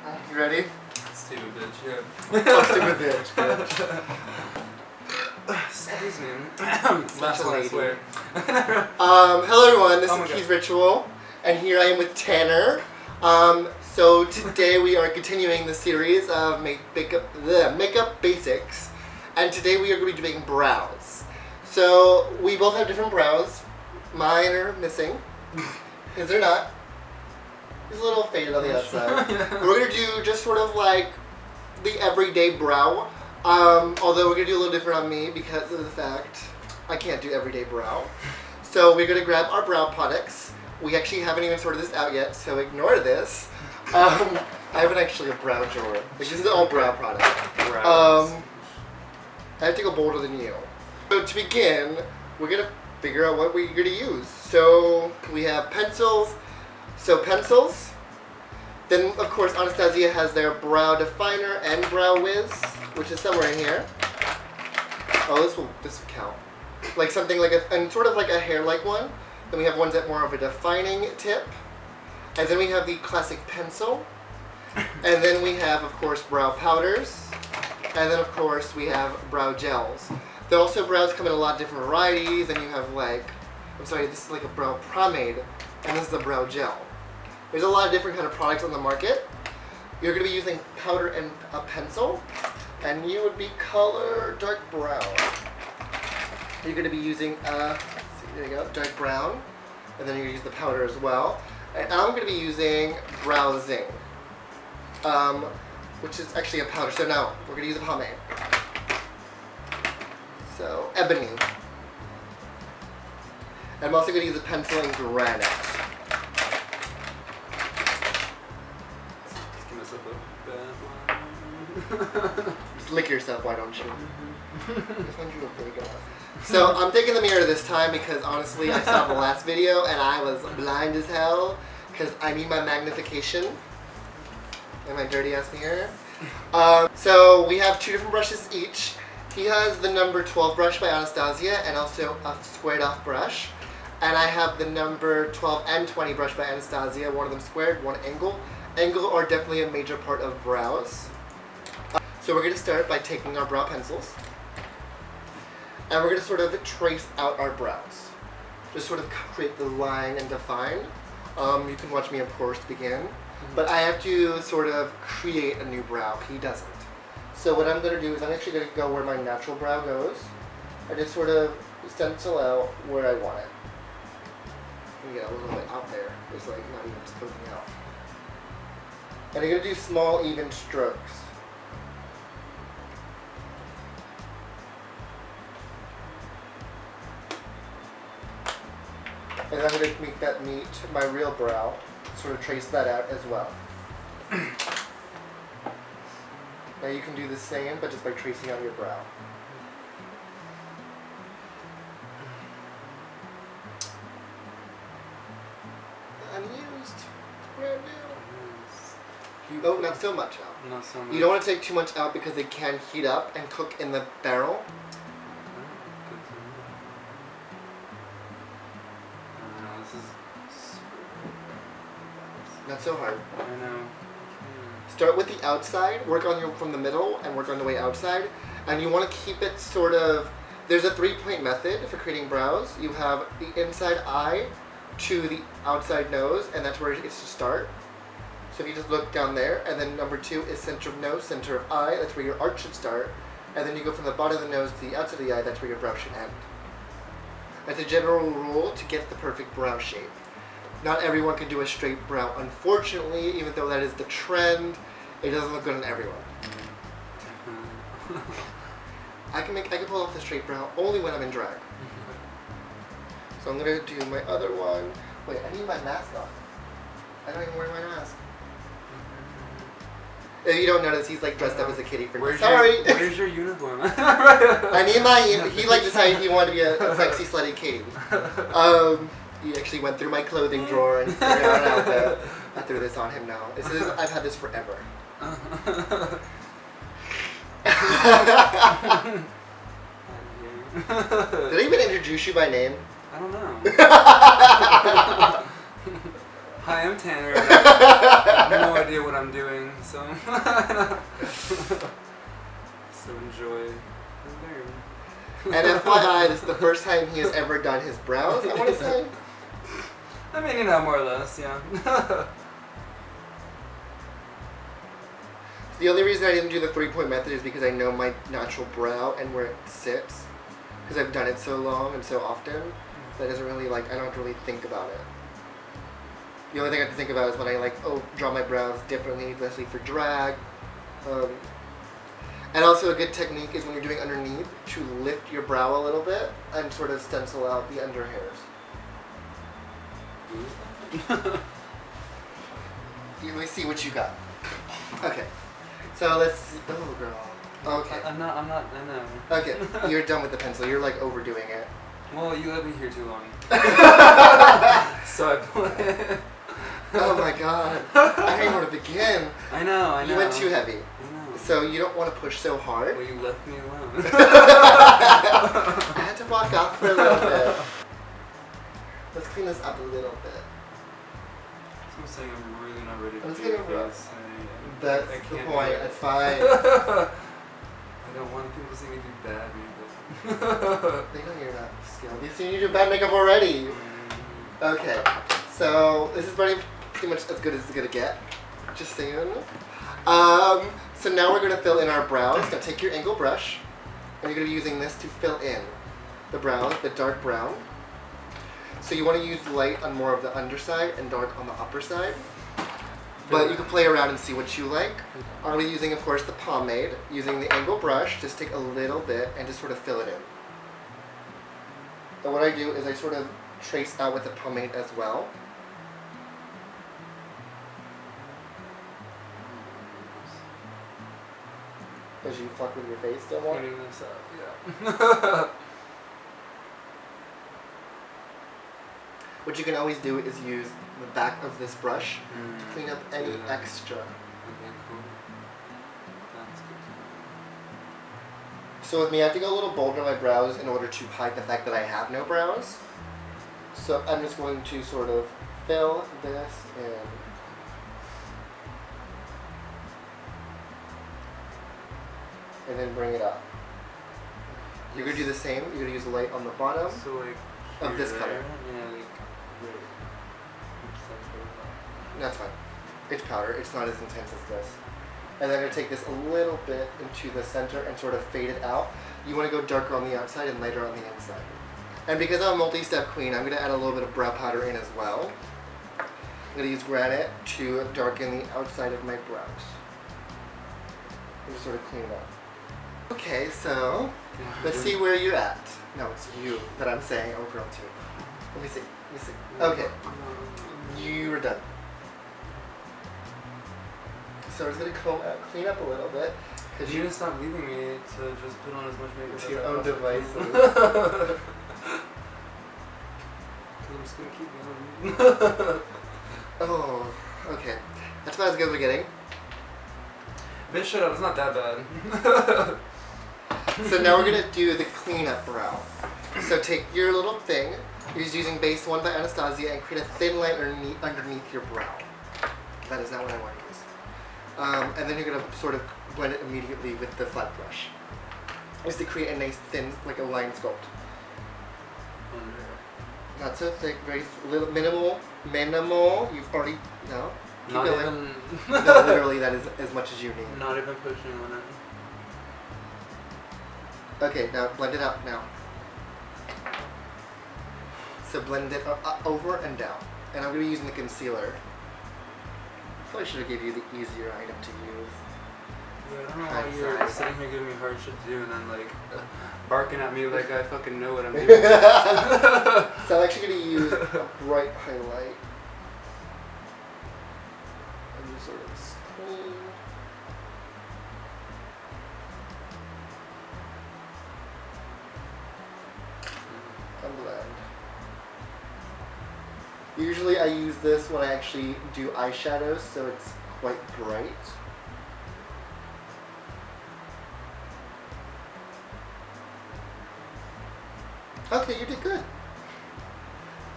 You ready? Stupid bitch, yeah. Oh, stupid bitch, Excuse me. Last one, I lady. swear. Hello everyone, this Oh my is God. Keith Ritual, and here I am with Tanner. So today we are continuing the series of makeup basics, and today we are going to be doing brows. So we both have different brows. Mine are missing. Is there not? He's a little faded on the outside. We're going to do just sort of like the everyday brow. Although we're going to do a little different on me because of the fact I can't do everyday brow. So we're going to grab our brow products. We actually haven't even sorted this out yet, so ignore this. I haven't actually a brow drawer. Like, this is all brow product. I have to go bolder than you. So to begin, we're going to figure out what we're going to use. So we have pencils. Pencils. Then, of course, Anastasia has their brow definer and brow wiz, which is somewhere in here. Oh, this will count. Like something like and sort of like a hair-like one. Then we have ones that more of a defining tip. And then we have the classic pencil. And then we have, of course, brow powders. And then, of course, we have brow gels. There also brows come in a lot of different varieties. And you have this is like a brow pomade. And this is the brow gel. There's a lot of different kind of products on the market. You're going to be using powder and a pencil. And you would be color dark brown. You're going to be using, there you go, dark brown. And then you're going to use the powder as well. And I'm going to be using Brow Zing, which is actually a powder. So now, we're going to use a pomade. So, Ebony. And I'm also going to use a pencil in Granite. Just lick yourself, why don't you? So I'm taking the mirror this time because honestly I saw the last video and I was blind as hell because I need my magnification in my dirty ass mirror. So we have two different brushes each. He has the number 12 brush by Anastasia and also a squared off brush. And I have the number 12 and 20 brush by Anastasia, one of them squared, one angle. Angle are definitely a major part of brows. So we're going to start by taking our brow pencils. And we're going to sort of trace out our brows. Just sort of create the line and define. You can watch me, of course, begin. But I have to sort of create a new brow. He doesn't. So what I'm going to do is I'm actually going to go where my natural brow goes. I just sort of stencil out where I want it. And get a little bit out there. It's like not even poking out. And I'm going to do small, even strokes. And I'm going to make that meet my real brow, sort of trace that out as well. Now you can do the same, but just by tracing out your brow. Unused. Brand new. Oh, not so much out. Not so much. You don't want to take too much out because it can heat up and cook in the barrel. Not so hard. I know. Start with the outside, work on from the middle, and work on the way outside. And you want to keep it sort of, there's a 3-point method for creating brows. You have the inside eye to the outside nose, and that's where it gets to start. So if you just look down there, and then number 2 is center of nose, center of eye, that's where your arch should start. And then you go from the bottom of the nose to the outside of the eye, that's where your brow should end. That's a general rule to get the perfect brow shape. Not everyone can do a straight brow. Unfortunately, even though that is the trend, it doesn't look good on everyone. I can pull off the straight brow only when I'm in drag. So I'm gonna do my other one. Wait, I need my mask on. I don't even wear my mask. If you don't notice, he's like dressed up as a kitty for me. Sorry. Where's your uniform? I need my. He like decided he wanted to be a sexy slutty kitty. He actually went through my clothing drawer and figured out an outfit. I threw this on him now. I've had this forever. Did I even introduce you by name? I don't know. Hi, I'm Tanner. I have no idea what I'm doing, so so enjoy and learn. And FYI, this is the first time he has ever done his brows, I want to say. I mean, you know, more or less, yeah. The only reason I didn't do the 3-point method is because I know my natural brow and where it sits. Because I've done it so long and so often that it doesn't really, like, I don't have to really think about it. The only thing I have to think about is when I, like, draw my brows differently, especially for drag. And also a good technique is when you're doing underneath to lift your brow a little bit and sort of stencil out the under hairs. Let me see what you got. Okay. So let's see. Oh, girl. Okay. I'm not, I know. Okay. You're done with the pencil. You're like overdoing it. Well, you let me here too long. So I play. Oh my god. I don't even want to begin. I know. You went too heavy. I know. So you don't want to push so hard. Well, you left me alone. I had to walk off for a little bit. Let's clean this up a little bit. So I'm saying I'm really not ready to I'm just do gonna this. That's I the can't point. do it. It's fine. I don't want people to see me do bad makeup. They know you're not skilled. You've seen you do bad makeup already. Okay. So this is pretty much as good as it's gonna get. Just saying. So now we're gonna fill in our brows. Now take your angle brush, and you're gonna be using this to fill in the brows, the dark brown. So you want to use light on more of the underside and dark on the upper side. But you can play around and see what you like. I'm going to be using, of course, the pomade. Using the angle brush, just take a little bit and just sort of fill it in. And what I do is I sort of trace out with the pomade as well. As you fuck with your face still more. Cleaning this up, yeah. What you can always do is use the back of this brush to clean up any Yeah. extra. Okay, cool. That's good So with me, I have to go a little bolder on my brows in order to hide the fact that I have no brows. So I'm just going to sort of fill this in. And then bring it up. You're going to do the same. You're going to use the light on the bottom. So like Of this here, color. Yeah, like right. That's fine. It's powder. It's not as intense as this. And then I'm going to take this a little bit into the center and sort of fade it out. You want to go darker on the outside and lighter on the inside. And because I'm a multi-step queen, I'm going to add a little bit of brow powder in as well. I'm going to use granite to darken the outside of my brows. And just sort of clean it up. Okay, so let's see where you're at. No, it's you that I'm saying, oh girl too. Let me see. Okay, you were done. So I'm just gonna clean up a little bit. Cause You need to stop leaving me to just put on as much makeup to as your I own possibly can. devices. I'm just gonna keep going. Oh, okay. That's about as good as we're getting. Bitch, shut up. It's not that bad. So now we're gonna do the cleanup brow. So take your little thing. You're just using base 1 by Anastasia and create a thin line underneath your brow. That is not what I want to use. And then you're gonna sort of blend it immediately with the flat brush. Just to create a nice thin, like a line sculpt. Not so thick, very little, minimal. You've already, no. Keep Not going. even. No, literally, that is as much as you need. Not even pushing on it. Okay, now blend it out now. So blend it over and down. And I'm going to be using the concealer. Probably should have gave you the easier item to use. Yeah, I don't know why Hindsight. you're sitting here giving me hard shit to do and then like barking at me like I fucking know what I'm doing. So I'm actually going to use a bright highlight. And just sort of clean. And blend. Usually I use this when I actually do eyeshadows, so it's quite bright. Okay, you did good.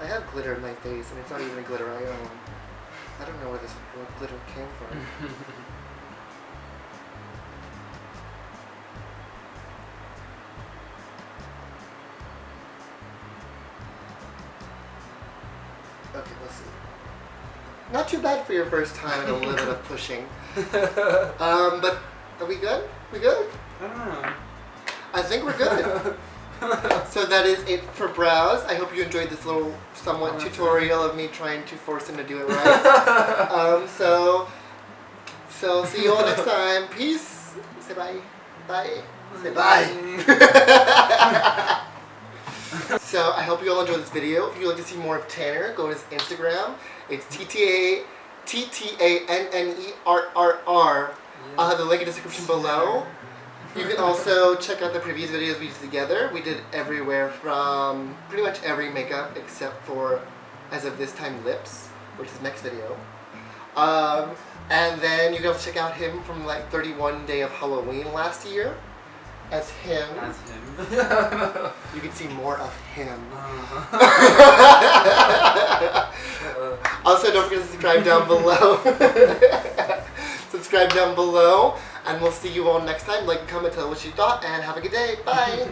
I have glitter in my face, and it's not even a glitter I own. I don't know where this glitter came from. Okay, let's see. Not too bad for your first time and a little bit of pushing. But are we good? We good? I don't know. I think we're good. So that is it for brows. I hope you enjoyed this little somewhat tutorial of me trying to force him to do it right. So see you all next time. Peace. Say bye. Bye. Say bye. So I hope you all enjoyed this video. If you'd like to see more of Tanner, go to his Instagram. It's TTANNERRR. I'll have the link in the description below. You can also check out the previous videos we did together. We did everywhere from pretty much every makeup except for, as of this time, lips, which is next video. And then you can also check out him from like 31 Day of Halloween last year as him. As him. You can see more of him. Also, don't forget to subscribe down below. Subscribe down below, and we'll see you all next time. Like, comment, tell what you thought, and have a good day. Bye.